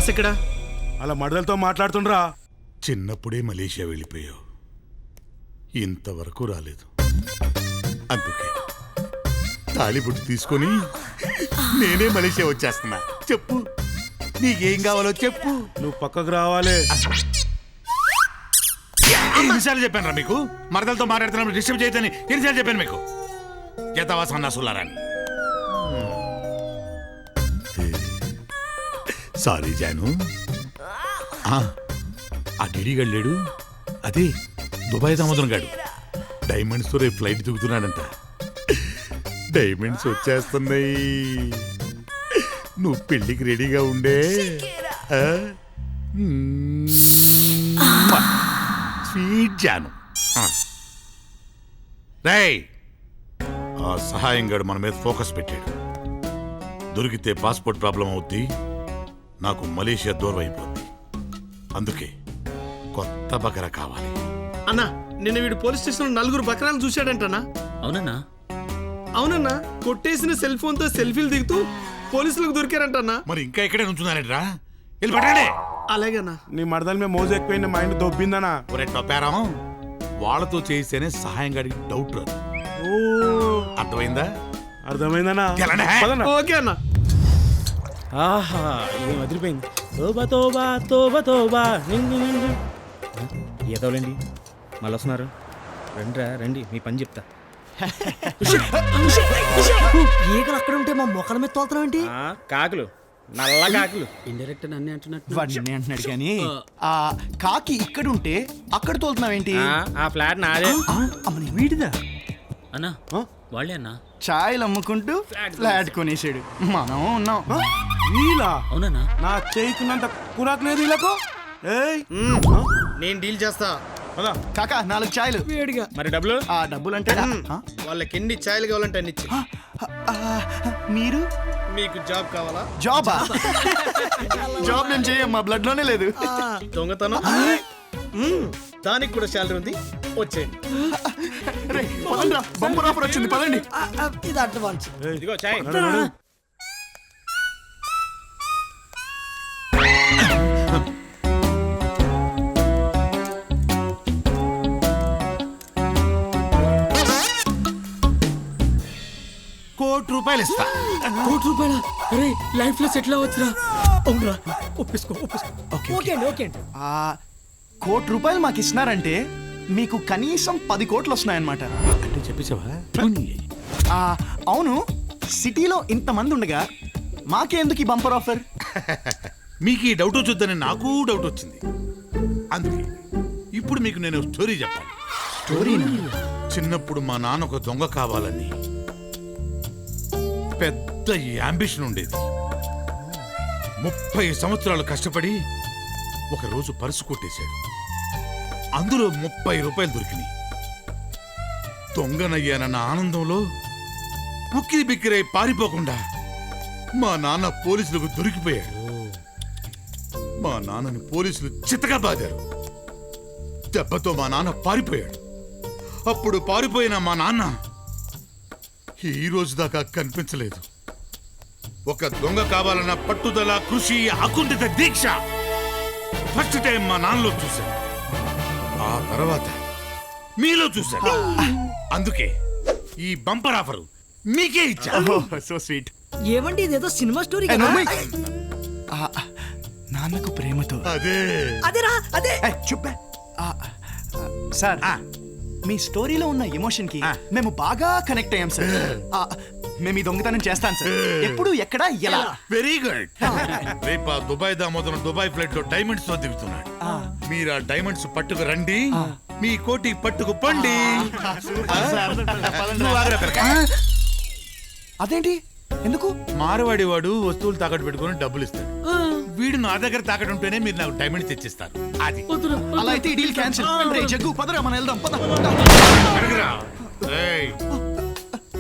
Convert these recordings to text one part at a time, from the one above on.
Boss ఇక్కడ అలా మడదలతో మాట్లాడుతుండ్రా. చిన్నప్పుడే మలేషియా వెళ్ళిపోయావు, ఇంతవరకు రాలేదు. అందుకే తాళిబుట్టు తీసుకొని నేనే మలేషియా వచ్చేస్తున్నా. చెప్పు, నీకేం కావాలో చెప్పు. నువ్వు పక్కకు రావాలి. ఎన్నిసార్లు చెప్పాను రా మీకు? మరదలతో మాట్లాడుతున్నప్పుడు డిస్టర్బ్ చేయొద్దని ఎన్నిసార్లు చెప్పాను మీకు? జతవా సన్నాసులారాని. సారీ జాను. ఆ గిడిగాడు లేడు, అదే దుబాయ్ దామోదరం గాడు డైమండ్స్ రేపు ఫ్లైట్ దిగుతున్నాడంట. డైమండ్స్ వచ్చేస్తున్నాయి, నువ్వు పెళ్లికి రెడీగా ఉండే. స్వీట్ జాను. రేయ్, ఆ సహాయం గడు మన మీద ఫోకస్ పెట్టాడు. దొరికితే పాస్పోర్ట్ ప్రాబ్లం అవుద్ది, నాకు మలేషియా దూరం అయిపోద్ది. అందుకే కొత్త బకరా కావాలి. అన్నా, నిన్న వీడు పోలీస్ స్టేషన్ లో 4 బకరాలు చూశాడంటనా? అవునన్నా? అవునన్నా, కొట్టేసిన సెల్ ఫోన్ తో సెల్ఫీలు దిగుతూ పోలీసులకు దొరికారంటన్నా. మరి ఇంకా ఇక్కడే నుంచున్నారంట్రా, వెళ్ళి పట్టండి. అలాగేనా? నీ మడదల మీద మోజు ఎక్కువైన మైండ్ దొబ్బిందనా? ఒరే టొప్పారం, వాళ్ళతో చేస్తేనే సహాయం గడికి డౌట్ రాదు. ఓ, అర్థమైందా? అర్థమైందనా? తెలండే. పదన్నా. ఓకే అన్నా. ఆహా, ఏం అదిరిపోయింది. తోబా తోబా తోబా తోబా. ఏదోలేండి, మళ్ళీ వస్తున్నారు. రండిరా రండి, మీ పని చెప్తా. ఈగలు అక్కడ ఉంటే మా మొక్కల మీద తోలుతున్నావు ఏంటి? కాకులు, నల్ల కాకులు. ఇండైరెక్ట్ అన్నీ అంటున్నట్టు వాడిని అంటున్నాడు కానీ ఆ కాకి ఇక్కడ ఉంటే అక్కడ తోలుతున్నావేంటి? ఆ ఫ్లాట్ నాదే. అమ్మని వీడిదా? అన్నా వాళ్ళే అన్నా. ఛాయలు అమ్ముకుంటూ ఫ్లాట్ కొనేసాడు, మనం ఉన్నాం. వీలా అవునన్నా? నా చేయికున్నంత కురాకు లేదు వీళ్ళకు. ఏయ్, నేను డీల్ చేస్తా. పద. కాకా 4 ఛాయలు. వేడిగా. మరి డబ్బులు? ఆ డబ్బులు అంటే వాళ్ళకి ఎన్ని ఛాయలు కావాలంటే అన్ని ఇచ్చి. మీరు మీకు జాబ్ కావాలా? జాబా? జాబ్ నేను చేయం, మా బ్లడ్ లోనే లేదు. దొంగతనం? దానికి కూడా శాలరీ ఉంది, వచ్చేయండి. బంపర్ ఆఫర్ వచ్చింది, పదండి. ఇది అడ్వాన్స్. ఇదిగో చాయ్. ₹1,00,00,000 ఇస్తా. ₹1,00,00,000? అరే లైఫ్ లో సెటిల్ అవ్వచ్చురా. అవునరా, ఒప్పేసుకో. ఓకే అండి, ఓకే అండి. ₹1,00,00,000 మాకు ఇస్తున్నారంటే మీకు కనీసం 10 కోట్లు వస్తున్నాయన్నమాట. అంటే చెప్పేసావా? అవును, సిటీలో ఇంతమంది ఉండగా మాకెందుకు ఈ బంపర్ ఆఫర్? మీకు ఈ డౌట్ వచ్చొద్దని నాకు డౌట్ వచ్చింది. అందుకే ఇప్పుడు మీకు నేను స్టోరీ చెప్పాలి. స్టోరీనా? చిన్నప్పుడు మా నాన్న ఒక దొంగ కావాలని పెద్ద యాంబిషన్ ఉండేది. 30 సంవత్సరాలు కష్టపడి ఒకరోజు పర్సు కొట్టేశాడు. అందులో ₹30 దొరికినాయి. దొంగనయ్యానన్న ఆనందంలో ఉక్కిరి బిక్కిరై పారిపోకుండా మా నాన్న పోలీసులకు దొరికిపోయాడు. మా నాన్నని పోలీసులు చిత్తగా బాదారు. దెబ్బతో మా నాన్న పారిపోయాడు. అప్పుడు పారిపోయిన మా నాన్న ఈ రోజు దాకా కనిపించలేదు. ఒక దొంగ కావాలన్న పట్టుదల, కృషి, అకుంఠిత దీక్ష ఫస్ట్ టైం మా నాన్నలో చూశాను. ఆ తర్వాత మీలో చూశాను. అందుకే ఈ బంపర్ ఆఫర్ మీకే ఇచ్చా. So sweet. ఏమండి, ఇదేదో సినిమా స్టోరీ ఏ, కదా? నోర్మై. నాన్నకు ప్రేమతో. అదే అదేరా అదే. చెప్పా సార్, మీ స్టోరీలో ఉన్న ఎమోషన్ కి మేము బాగా కనెక్ట్ అయ్యాం సార్. మేము ఈ దొంగతనం చేస్తాం సార్. ఎప్పుడు, ఎక్కడ, ఎలా? Very good. రేపు దుబాయ్ దామోదరం దుబాయ్ ఫ్లైట్ లో డైమండ్స్ తో దిగుతున్నాడు. మీరు ఆ డైమండ్స్ పట్టుకు రండి, మీ కోటి పట్టుకు పండి. అదేంటి, ఎందుకు? మారవాడి వాడు వస్తువులు తాకట్టు పెట్టుకుని డబ్బులు ఇస్తాడు. వీడు నా దగ్గర తాకట్టు ఉంటేనే మీరు నాకు డైమండ్స్ తెచ్చిస్తారు. అది అలా అయితే ఈ డీల్ క్యాన్సిల్. జగ్గు పదరా, మనం వెళ్దాం. పద. అడగరా. ఏయ్,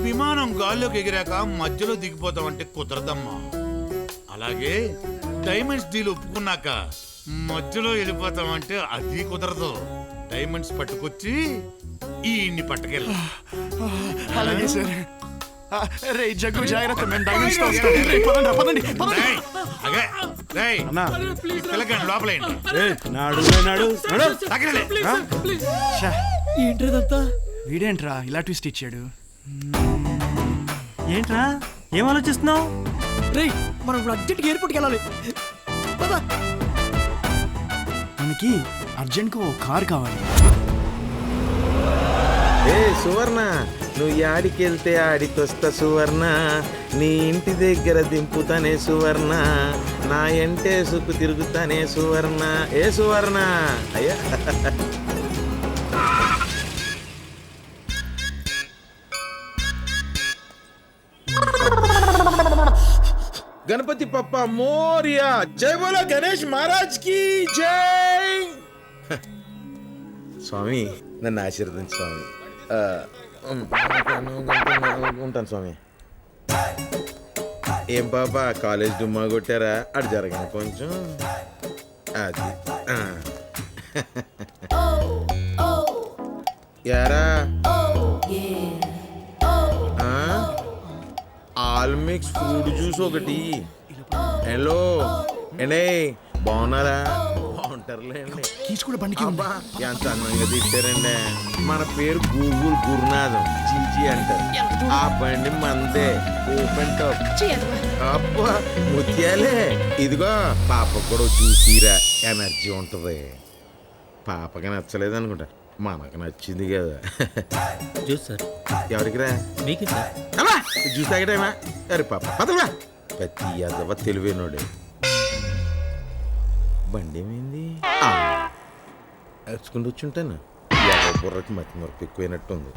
విమానం గాల్లోకి ఎగిరాక మధ్యలో దిగిపోతామంటే కుదరదమ్మా. అలాగే డైమండ్స్ డీల్ ఒప్పుకున్నాక మధ్యలో వెళ్ళిపోతామంటే అది కుదరదు. డైమండ్స్ పట్టుకొచ్చి ఈ పట్టుకెళ్ళి. అలాగే సార్. రే జగ్గు జాగ్రత్త, మేము డైమండ్స్ తో వస్తాం. రేయ్, పదండి, పదండి, పదండి. రేయ్, అగే, రేయ్, అన్నా ఈ పిల్లగాడిని లోపలేయండి. నాడు నాడు తగలలే. ఛా, ఏంట్రదంతా? వీడేంట్రా ఇలా ట్విస్ట్ ఇచ్చాడు? ఏంట్రా ఏం ఆలోచిస్తున్నావు? రేయ్ మనం ఇప్పుడు అర్జెంట్గా ఎయిర్పోర్ట్కి వెళ్ళాలి. పద. మనకి అర్జెంట్గా ఓ కార్ కావాలి. ఏ సువర్ణ, నువ్వు యాడికి వెళ్తే ఆడికొస్తా సువర్ణ, నీ ఇంటి దగ్గర దింపుతానే సువర్ణ, నా ఎంటే సుక్కు తిరుగుతానే సువర్ణ. ఏ సువర్ణ అయ్యా. గణపతి పప్ప మోరియా, జై బోలో గణేష్ మహారాజ్ కి జై. స్వామి నన్ను ఆశీర్వదించు స్వామి. ఉంటాను స్వామి. ఏం పాపా కాలేజ్ డుమ్మా కొట్టారా? అటు జరగను కొంచెం. అది యారా ఆల్ మిక్స్ ఫ్రూట్ జ్యూస్ ఒకటి. హలో ఏండే, బాగున్నారా? బాగుంటారులేండి. కీచు కూడా బండికి ఉంది. అబ్బా ఎంత అందంగా తిట్టారండి. మన పేరు గూగుల్ గురునాథం, చించి అంటారు. ఆ బండి మందే, ఓపెన్ టాప్. అబ్బా ముత్యాలే. ఇదిగో పాపకు కూడా చూసిరా, ఎనర్జీ ఉంటది. పాపకి నచ్చలేదు అనుకుంటా, మనకు నచ్చింది కదా. Juice sir. ఎవరికి రా? మీకు సార్. అమ్మా జ్యూస్ తాగడమా? అరే పాప పదవా. ప్రతి యాదవ తెలివైనోడే. బండి ఏమైంది? ఎచ్చుకుంటూ వచ్చుంటాను. యాదవ బుర్రకి మతి మరపు ఎక్కువైనట్టుంది.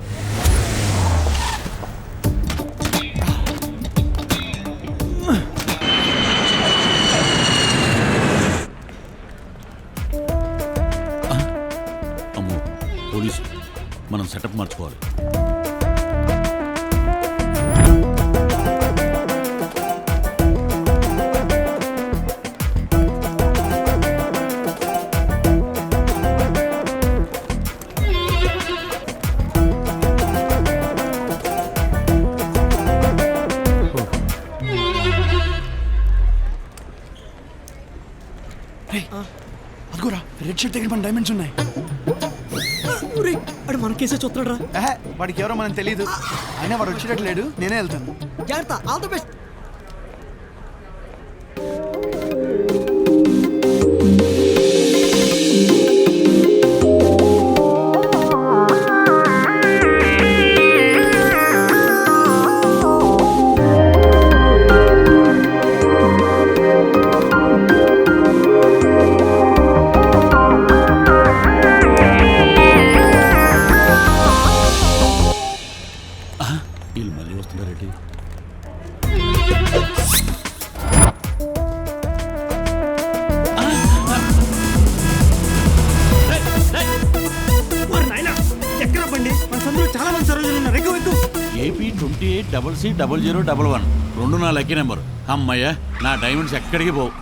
అమ్మో పోలీసు, మనం సెటప్ మార్చుకోవాలి. అదిగోరా రెడ్ షర్ట్ దగ్గర మన డైమండ్స్ ఉన్నాయి. రేయ్ అడు మన కేసే చూస్తాడు రా. వాడికి ఎవరో మనం తెలియదు. అయినా వాడు వచ్చేటట్టు లేడు, నేనే వెళ్తాను. జాగ్రత్త, ఆల్ ద బెస్ట్. వీళ్ళు మళ్ళీ వస్తున్నారేంటి? ఎక్కడ బండి? మన సందులో చాలా మంది సరోజులు ఉన్నారు. ఎక్కువ ఎక్కువ. ఏపీ 28CC0011 2 నా లక్కీ నెంబర్. అమ్మయ్య, నా డైమండ్స్ ఎక్కడికి పోవు.